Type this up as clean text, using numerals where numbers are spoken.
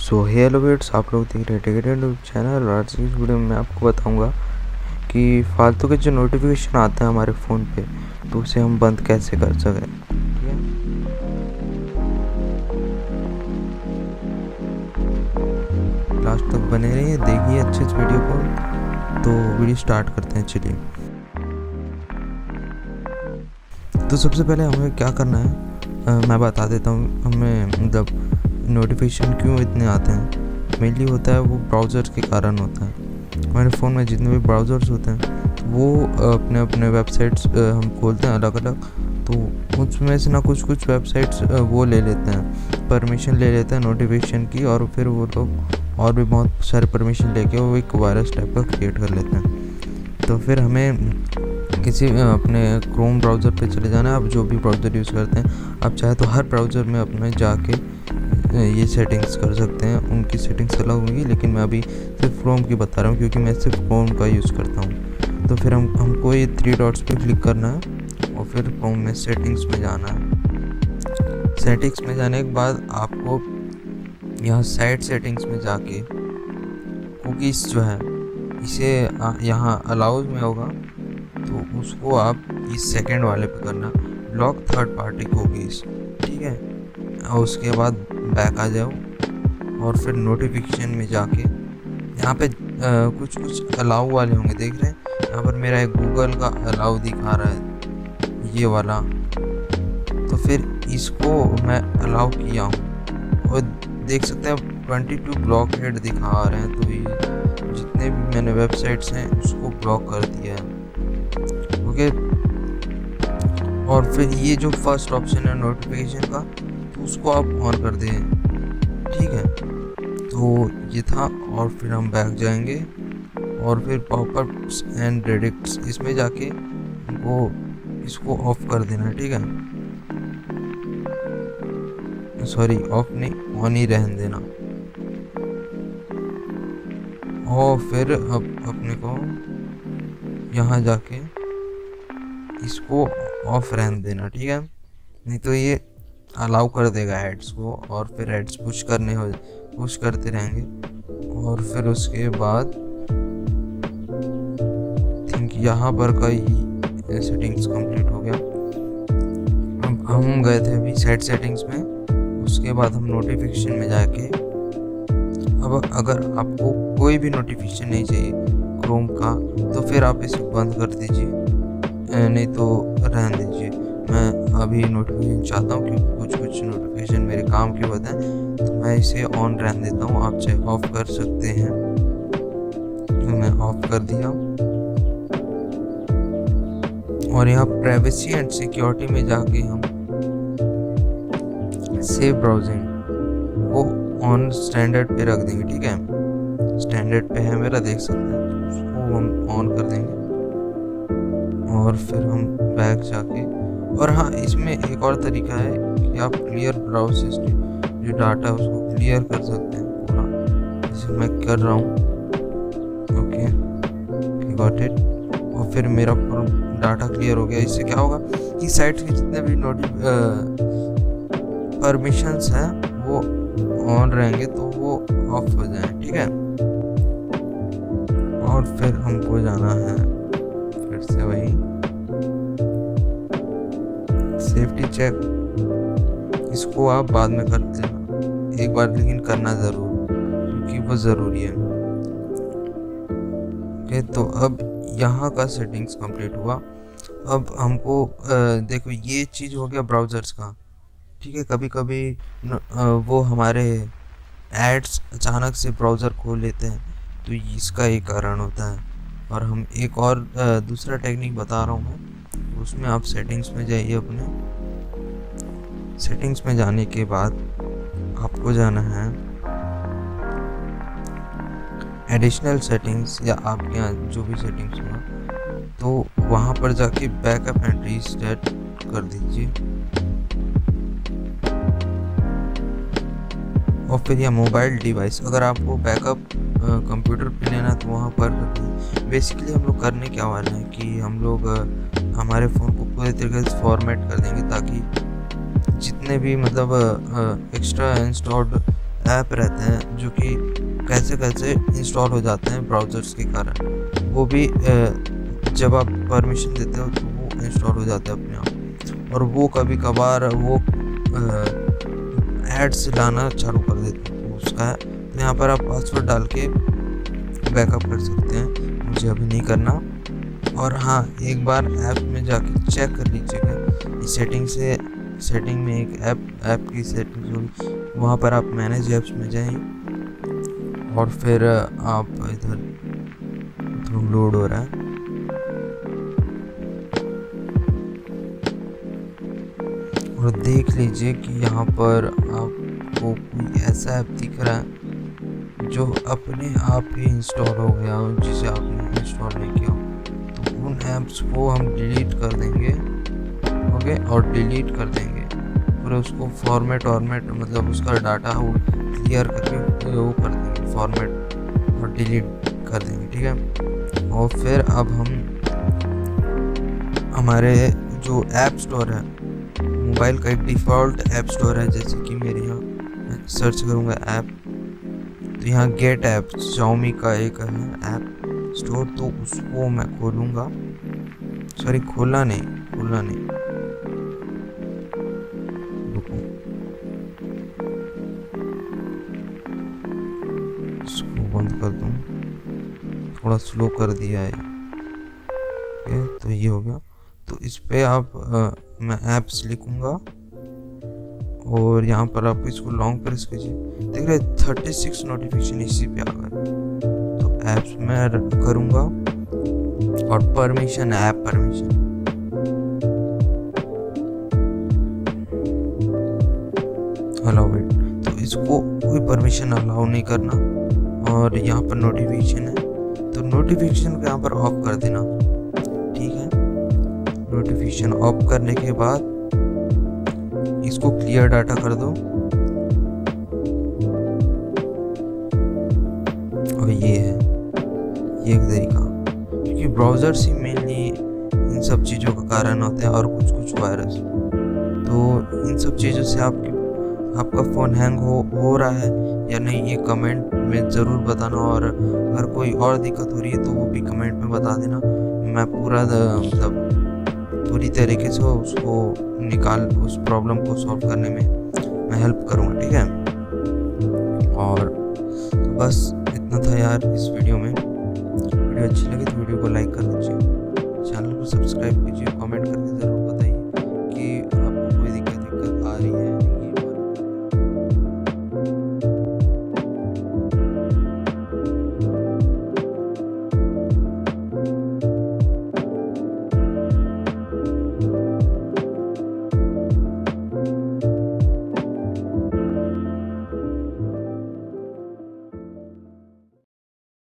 So hello wits, आप लोग देख रहे हैं टिकटेड चैनल। आज की इस वीडियो में मैं आपको बताऊंगा कि फालतू के जो नोटिफिकेशन आते हैं हमारे फ़ोन पे, तो उसे हम बंद कैसे कर सकें। ठीक है, लास्ट तक बने रहिए, देखिए अच्छे इस वीडियो को। तो वीडियो स्टार्ट करते हैं, चलिए। तो सबसे पहले हमें क्या करना है, मैं बता देता हूँ। हमें मतलब नोटिफिकेशन क्यों इतने आते हैं, मेनली होता है वो ब्राउज़र्स के कारण होता है। हमारे फ़ोन में जितने भी ब्राउज़र्स होते हैं वो अपने अपने वेबसाइट्स हम खोलते हैं अलग अलग, तो उसमें से ना कुछ वेबसाइट्स वो ले लेते हैं, परमिशन ले लेते हैं नोटिफिकेशन की, और फिर वो लोग और भी बहुत सारे परमिशन लेके वो एक वायरस टाइप का क्रिएट कर लेते हैं। तो फिर हमें किसी अपने क्रोम ब्राउज़र पे चले जाना है। आप जो भी ब्राउज़र यूज़ करते हैं, आप चाहे तो हर ब्राउज़र में अपने जाके ये सेटिंग्स कर सकते हैं। उनकी सेटिंग्स अलग होंगी, लेकिन मैं अभी सिर्फ क्रोम की बता रहा हूँ क्योंकि मैं सिर्फ क्रोम का यूज़ करता हूँ। तो फिर हमको ये 3 डॉट्स पे क्लिक करना है और फिर क्रोम में सेटिंग्स में जाना है। सेटिंग्स में जाने के बाद आपको यहाँ साइड सेटिंग्स में जाके कुकीज़ जो है इसे यहाँ अलाउज में होगा, तो उसको आप इस सेकंड वाले पे करना, ब्लॉक थर्ड पार्टी कुकीज़। ठीक है, और उसके बाद बैक आ जाओ और फिर नोटिफिकेशन में जाके यहाँ पे कुछ अलाउ वाले होंगे, देख रहे हैं। यहाँ पर मेरा एक गूगल का अलाउ दिखा रहा है, ये वाला। तो फिर इसको मैं अलाउ किया हूँ और देख सकते हैं 22 ब्लॉक हेड दिखा रहे हैं। तो ये जितने भी मैंने वेबसाइट्स हैं उसको ब्लॉक कर दिया है। ओके, और फिर ये जो फर्स्ट ऑप्शन है नोटिफिकेशन का, तो उसको आप ऑन कर दें। ठीक है, तो ये था। और फिर हम बैक जाएंगे और फिर पॉपअप्स एंड रेडिक्ट्स इसमें जाके वो इसको ऑफ कर देना। ठीक है, सॉरी ऑफ नहीं, ऑन ही रहने देना। और फिर अब अपने को यहाँ जाके इसको ऑफ रहने देना। ठीक है, नहीं तो ये अलाउ कर देगा एड्स को, और फिर एड्स पुश करते रहेंगे। और फिर उसके बाद थिंक यहाँ पर का ही सेटिंग्स कंप्लीट हो गया। अब हम गए थे अभी साइड सेटिंग्स में, उसके बाद हम नोटिफिकेशन में जाके, अब अगर आपको कोई भी नोटिफिकेशन नहीं चाहिए क्रोम का, तो फिर आप इसे बंद कर दीजिए, नहीं तो रहने दीजिए। मैं अभी नोटिफिकेशन चाहता हूँ क्योंकि कुछ नोटिफिकेशन मेरे काम के होते हैं, तो मैं इसे ऑन रहने देता हूँ। आप चाहे ऑफ कर सकते हैं, तो मैं ऑफ कर दिया। और यहाँ प्राइवेसी एंड सिक्योरिटी में जाके हम सेव ब्राउजिंग वो ऑन स्टैंडर्ड पे रख देंगे। ठीक है, स्टैंडर्ड पे है मेरा, देख सकते हैं, तो उसको हम ऑन कर देंगे। और फिर हम बैक जाके, और हाँ, इसमें एक और तरीका है कि आप क्लियर ब्राउज हिस्ट्री जो डाटा है उसको क्लियर कर सकते हैं पूरा, जैसे मैं कर रहा हूँ। Okay, got it. और फिर मेरा पूरा डाटा क्लियर हो गया। इससे क्या होगा कि साइट के जितने भी परमिशंस हैं वो ऑन रहेंगे, तो वो ऑफ हो जाए। ठीक है, और फिर हमको जाना है फिर से वही सेफ्टी चेक। इसको आप बाद में कर लेना एक बार, लेकिन करना ज़रूर क्योंकि वो ज़रूरी है। ओके, तो अब यहाँ का सेटिंग्स कंप्लीट हुआ। अब हमको देखो, ये चीज़ हो गया ब्राउज़र्स का। ठीक है, कभी कभी वो हमारे एड्स अचानक से ब्राउज़र खोल लेते हैं, तो इसका एक कारण होता है। और हम एक और दूसरा टेक्निक बता रहा हूँ मैं, उसमें आप सेटिंग्स में जाइए। अपने सेटिंग्स में जाने के बाद आपको जाना है एडिशनल सेटिंग्स, या आपके यहाँ जो भी सेटिंग्स हो, तो वहाँ पर जाके बैकअप एंड रीसेट कर दीजिए। और फिर यह मोबाइल डिवाइस, अगर आपको बैकअप कंप्यूटर पे लेना है तो वहाँ पर बेसिकली हम लोग करने क्या वाले हैं कि हम लोग हमारे फ़ोन को पूरे तरीके से फॉर्मेट कर देंगे, ताकि जितने भी मतलब एक्स्ट्रा इंस्टॉल्ड ऐप रहते हैं जो कि कैसे कैसे इंस्टॉल हो जाते हैं ब्राउज़र्स के कारण, वो भी जब आप परमिशन देते हो तो वो इंस्टॉल हो जाते हैं अपने आप। और वो कभी कभार वो एड्स लाना चालू कर देते हैं, तो उसका है। तो यहाँ पर आप पासवर्ड डाल के बैकअप कर सकते हैं, मुझे अभी नहीं करना। और हाँ, एक बार ऐप में जाके चेक कर लीजिएगा, सेटिंग में एक ऐप की सेटिंग्स होगी, वहाँ पर आप मैनेज ऐप्स में जाएं और फिर आप इधर लोड हो रहा है, और देख लीजिए कि यहाँ पर आपको कोई ऐसा ऐप दिख रहा है जो अपने आप ही इंस्टॉल हो गया हो, जिसे आपने इंस्टॉल नहीं किया हो। तो उन ऐप्स को हम डिलीट कर देंगे, ओके, और डिलीट कर देंगे पूरा उसको फॉर्मेट मतलब उसका डाटा वो क्लियर करके वो कर देंगे, फॉर्मेट और डिलीट कर देंगे, ठीक है। और फिर अब हम हमारे जो ऐप स्टोर है, मोबाइल का एक डिफ़ॉल्ट ऐप स्टोर है, जैसे कि मेरे यहाँ सर्च करूँगा ऐप, तो यहाँ गेट ऐप Xiaomi का एक है ऐप स्टोर, तो उसको मैं खोलूँगा। सॉरी, खोलना नहीं, रुको, इसको बंद कर दूँ, थोड़ा स्लो कर दिया है। ओके, तो ये हो गया। तो इस पे आप मैं ऐप्स लिखूँगा और यहाँ पर आप इसको लॉन्ग प्रेस कीजिए, देख रहे 36 नोटिफिकेशन इसी पे आ गए। तो ऐप्स में करूँगा और permission, app permission, allow it, तो इसको कोई परमिशन अलाउ नहीं करना। और यहाँ पर नोटिफिकेशन है, तो नोटिफिकेशन को यहाँ पर ऑफ कर देना, ठीक है। नोटिफिकेशन ऑफ करने के बाद इसको क्लियर डाटा कर दो, और ये है एक तरीका, क्योंकि ब्राउज़र्स ही मेनली इन सब चीज़ों का कारण होते हैं, और कुछ वायरस। तो इन सब चीज़ों से आपका फ़ोन हैंग हो रहा है या नहीं, ये कमेंट में ज़रूर बताना। और अगर कोई और दिक्कत हो रही है तो वो भी कमेंट में बता देना, मैं पूरा मतलब पूरी तरीके से उसको उस प्रॉब्लम को सॉल्व करने में मैं हेल्प करूँगा, ठीक है। और बस इतना था यार इस वीडियो में। वीडियो अच्छी लगी तो वीडियो को लाइक कर दीजिए, चैनल को सब्सक्राइब कीजिए, कमेंट